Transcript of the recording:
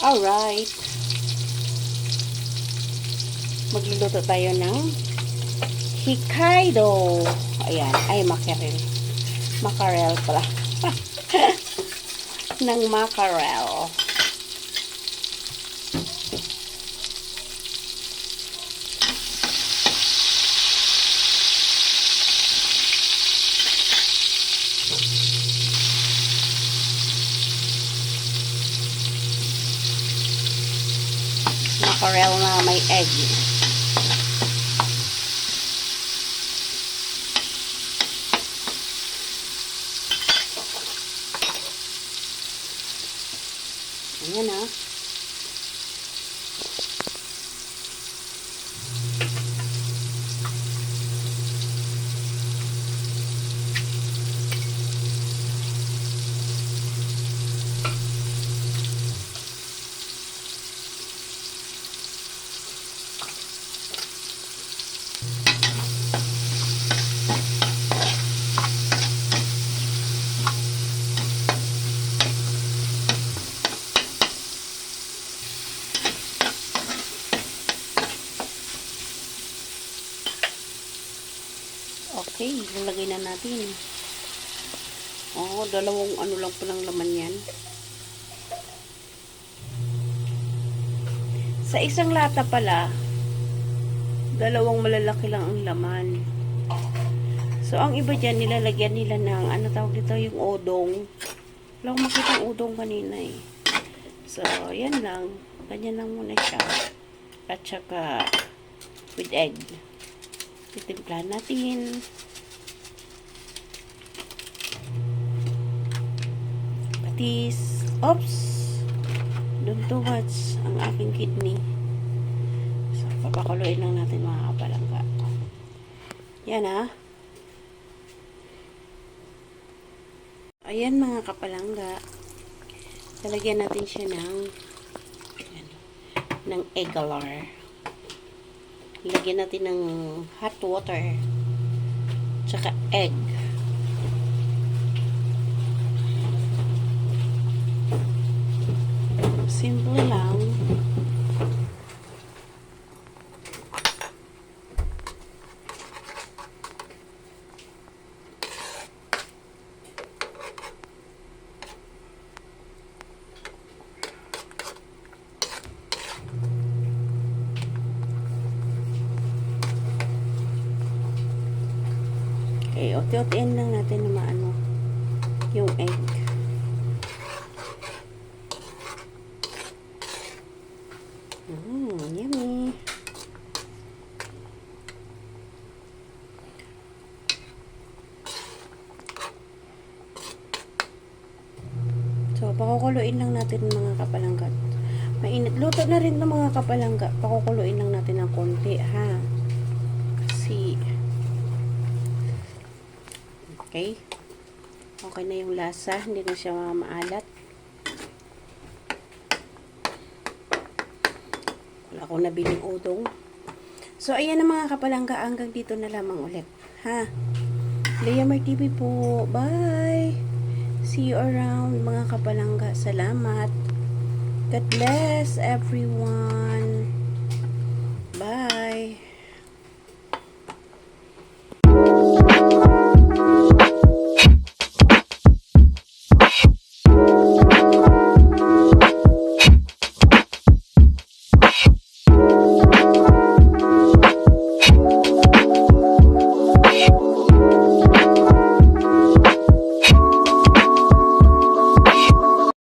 Alright. Magluluto tayo ng Hokkaido. Ayan. Ay, mackerel. Mackerel pala. Ng mackerel. Mackerel na may egg. Ayan ah. Okay, lalagay na natin. Oh, dalawang ano lang po ng laman yan. Sa isang lata pala, dalawang malalaki lang ang laman. So, ang iba dyan, nilalagyan nila ng, ano tawag dito, yung udong. Wala akong makita ang udong kanina eh. So, yan lang. Ganyan lang muna siya. At saka, with egg. Titimplahan natin. Patis. Oops! Don't too much ang aking kidney. So, papakuluin lang natin mga kapalangga. Yan ah. Ayan mga kapalangga. Lalagyan natin siya ng eggalar. Lagyan natin ng hot water. Tsaka egg. Simple lang. Okay, ote-otein lang natin na maano yung egg. Yummy. So, pakukuluin lang natin mga kapalangga. Mainit. Luto na rin ng mga kapalangga. Pakukuluin lang natin ng konti, ha? Kasi okay. Okay na yung lasa. Hindi na siya maalat. Wala akong nabiling udong. So, ayan na mga kapalangga. Hanggang dito na lamang ulit. Ha? Leamar TV po. Bye! See you around mga kapalangga. Salamat. God bless everyone.